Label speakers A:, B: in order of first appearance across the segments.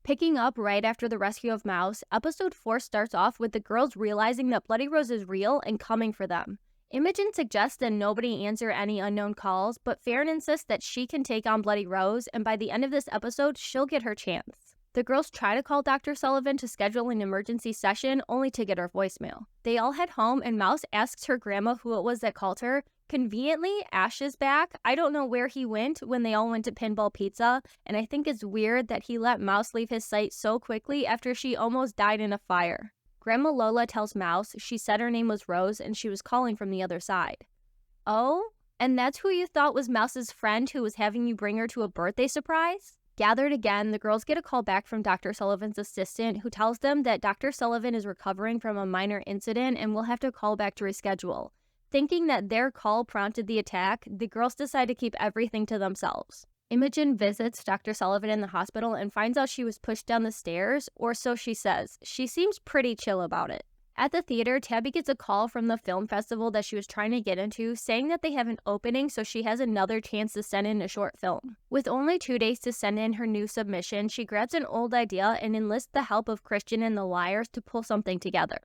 A: Picking up right after the rescue of Mouse, episode 4 starts off with the girls realizing that Bloody Rose is real and coming for them. Imogen suggests that nobody answer any unknown calls, but Faran insists that she can take on Bloody Rose, and by the end of this episode, she'll get her chance. The girls try to call Dr. Sullivan to schedule an emergency session, only to get her voicemail. They all head home, and Mouse asks her grandma who it was that called her. Conveniently, Ash is back. I don't know where he went when they all went to Pinball Pizza, and I think it's weird that he let Mouse leave his sight so quickly after she almost died in a fire. Grandma Lola tells Mouse she said her name was Rose and she was calling from the other side. Oh? And that's who you thought was Mouse's friend who was having you bring her to a birthday surprise? Gathered again, the girls get a call back from Dr. Sullivan's assistant who tells them that Dr. Sullivan is recovering from a minor incident and will have to call back to reschedule. Thinking that their call prompted the attack, the girls decide to keep everything to themselves. Imogen visits Dr. Sullivan in the hospital and finds out she was pushed down the stairs, or so she says. She seems pretty chill about it. At the theater, Tabby gets a call from the film festival that she was trying to get into, saying that they have an opening so she has another chance to send in a short film. With only 2 days to send in her new submission, she grabs an old idea and enlists the help of Christian and the Liars to pull something together.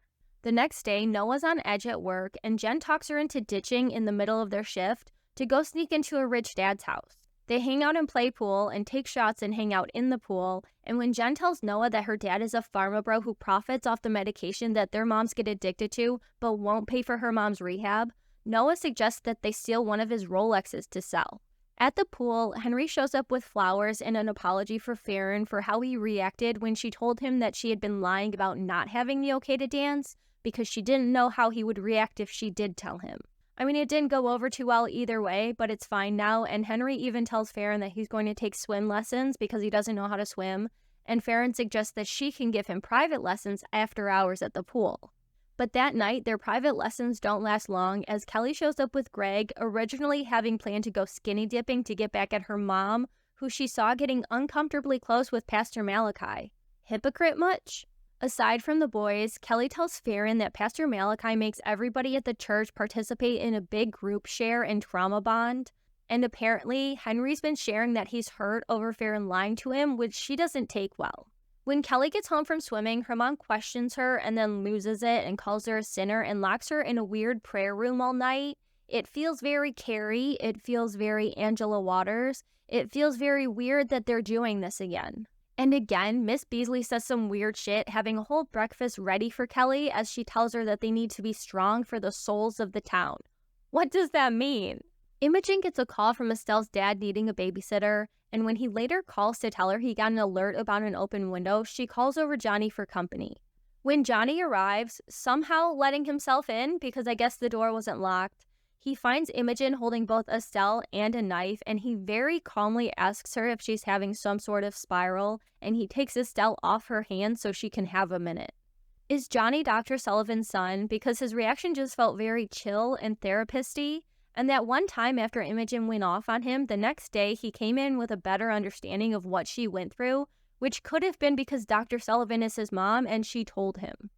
A: The next day, Noah's on edge at work, and Jen talks her into ditching in the middle of their shift to go sneak into a rich dad's house. They hang out and play pool and take shots and hang out in the pool, and when Jen tells Noah that her dad is a pharma bro who profits off the medication that their moms get addicted to but won't pay for her mom's rehab, Noah suggests that they steal one of his Rolexes to sell. At the pool, Henry shows up with flowers and an apology for Faran for how he reacted when she told him that she had been lying about not having the okay to dance because she didn't know how he would react if she did tell him. I mean, it didn't go over too well either way, but it's fine now, and Henry even tells Faran that he's going to take swim lessons because he doesn't know how to swim, and Faran suggests that she can give him private lessons after hours at the pool. But that night, their private lessons don't last long as Kelly shows up with Greg, originally having planned to go skinny dipping to get back at her mom, who she saw getting uncomfortably close with Pastor Malachi. Hypocrite much? Aside from the boys, Kelly tells Faran that Pastor Malachi makes everybody at the church participate in a big group share and trauma bond, and apparently Henry's been sharing that he's hurt over Faran lying to him, which she doesn't take well. When Kelly gets home from swimming, her mom questions her and then loses it and calls her a sinner and locks her in a weird prayer room all night. It feels very Carrie, it feels very Angela Waters, it feels very weird that they're doing this again. And again, Miss Beasley says some weird shit, having a whole breakfast ready for Kelly as she tells her that they need to be strong for the souls of the town. What does that mean? Imogen gets a call from Estelle's dad needing a babysitter, and when he later calls to tell her he got an alert about an open window, she calls over Johnny for company. When Johnny arrives, somehow letting himself in because I guess the door wasn't locked, he finds Imogen holding both Estelle and a knife, and he very calmly asks her if she's having some sort of spiral, and he takes Estelle off her hand so she can have a minute. Is Johnny Dr. Sullivan's son? Because his reaction just felt very chill and therapist-y, and that one time after Imogen went off on him, the next day he came in with a better understanding of what she went through, which could have been because Dr. Sullivan is his mom and she told him.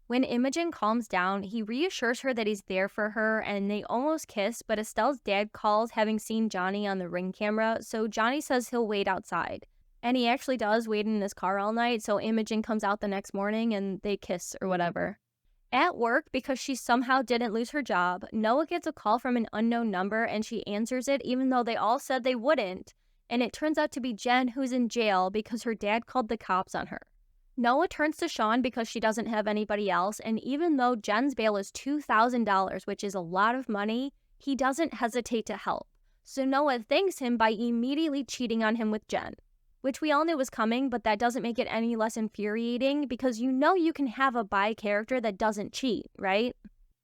A: When Imogen calms down, he reassures her that he's there for her, and they almost kiss, but Estelle's dad calls having seen Johnny on the Ring camera, so Johnny says he'll wait outside. And he actually does wait in his car all night, so Imogen comes out the next morning and they kiss or whatever. At work, because she somehow didn't lose her job, Noah gets a call from an unknown number and she answers it even though they all said they wouldn't, and it turns out to be Jen who's in jail because her dad called the cops on her. Noah turns to Sean because she doesn't have anybody else, and even though Jen's bail is $2,000, which is a lot of money, he doesn't hesitate to help. So Noah thanks him by immediately cheating on him with Jen, which we all knew was coming, but that doesn't make it any less infuriating because you know you can have a bi character that doesn't cheat, right?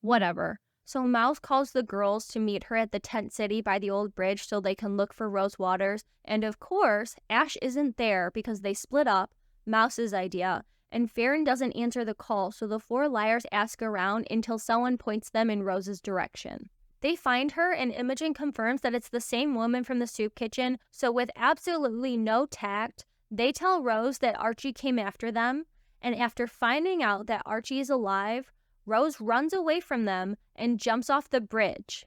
A: Whatever. So Mouse calls the girls to meet her at the tent city by the old bridge so they can look for Rose Waters, and of course, Ash isn't there because they split up, Mouse's idea, and Faran doesn't answer the call, so the 4 liars ask around until someone points them in Rose's direction. They find her, and Imogen confirms that it's the same woman from the soup kitchen, so with absolutely no tact, they tell Rose that Archie came after them, and after finding out that Archie is alive, Rose runs away from them and jumps off the bridge.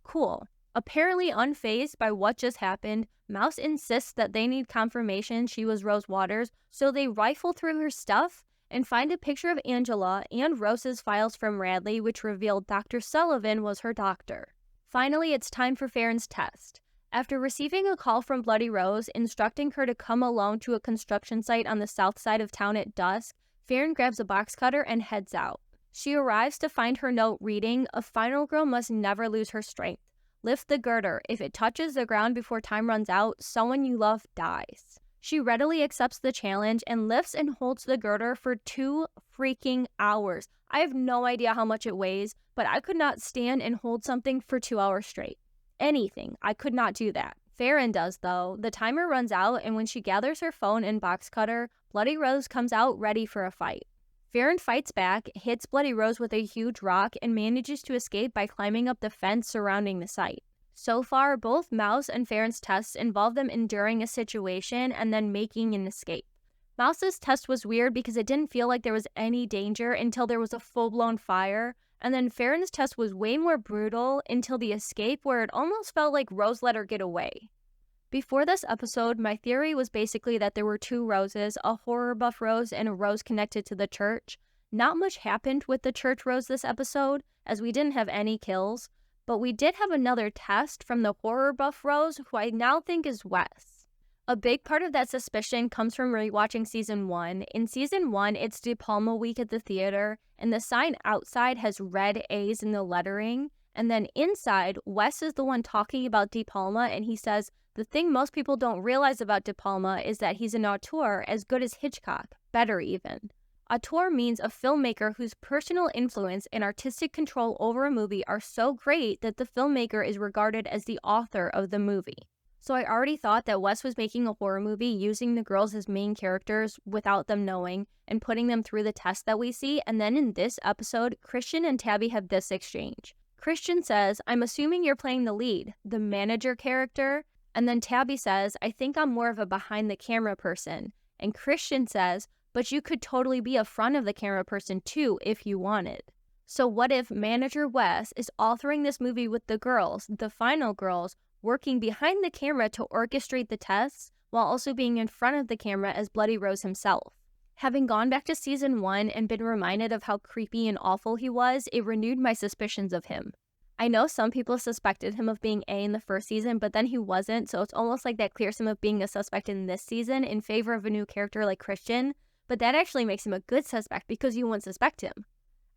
A: Cool. Apparently unfazed by what just happened, Mouse insists that they need confirmation she was Rose Waters, so they rifle through her stuff and find a picture of Angela and Rose's files from Radley, which revealed Dr. Sullivan was her doctor. Finally, it's time for Faran's test. After receiving a call from Bloody Rose instructing her to come alone to a construction site on the south side of town at dusk, Faran grabs a box cutter and heads out. She arrives to find her note reading, "A final girl must never lose her strength. Lift the girder. If it touches the ground before time runs out, someone you love dies." She readily accepts the challenge and lifts and holds the girder for 2 freaking hours. I have no idea how much it weighs, but I could not stand and hold something for 2 hours straight. Anything. I could not do that. Faran does, though. The timer runs out, and when she gathers her phone and box cutter, Bloody Rose comes out ready for a fight. Faran fights back, hits Bloody Rose with a huge rock, and manages to escape by climbing up the fence surrounding the site. So far, both Mouse and Faran's tests involve them enduring a situation and then making an escape. Mouse's test was weird because it didn't feel like there was any danger until there was a full-blown fire, and then Faran's test was way more brutal until the escape where it almost felt like Rose let her get away. Before this episode, my theory was basically that there were 2 Roses, a horror buff Rose and a Rose connected to the church. Not much happened with the church Rose this episode, as we didn't have any kills, but we did have another test from the horror buff Rose, who I now think is Wes. A big part of that suspicion comes from rewatching Season 1. In Season 1, it's De Palma week at the theater, and the sign outside has red A's in the lettering, and then inside, Wes is the one talking about De Palma, and he says, "The thing most people don't realize about De Palma is that he's an auteur as good as Hitchcock, better even." Auteur means a filmmaker whose personal influence and artistic control over a movie are so great that the filmmaker is regarded as the author of the movie. So I already thought that Wes was making a horror movie using the girls as main characters without them knowing and putting them through the test that we see, and then in this episode, Christian and Tabby have this exchange. Christian says, "I'm assuming you're playing the lead, the manager character," and then Tabby says, "I think I'm more of a behind-the-camera person." And Christian says, "But you could totally be a front-of-the-camera person too if you wanted." So what if manager Wes is authoring this movie with the girls, the final girls, working behind the camera to orchestrate the tests, while also being in front of the camera as Bloody Rose himself? Having gone back to Season 1 and been reminded of how creepy and awful he was, it renewed my suspicions of him. I know some people suspected him of being A in the first season, but then he wasn't, so it's almost like that clears him of being a suspect in this season in favor of a new character like Christian, but that actually makes him a good suspect because you wouldn't suspect him.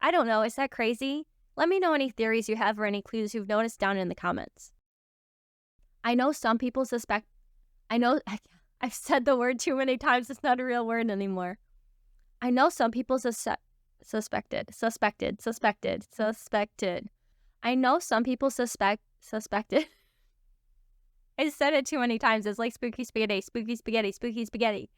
A: I don't know, is that crazy? Let me know any theories you have or any clues you've noticed down in the comments. I know some people suspect... I've said the word too many times, it's not a real word anymore. I know some people suspected. I know some people suspected. I said it too many times. It's like spooky spaghetti, spooky spaghetti, spooky spaghetti.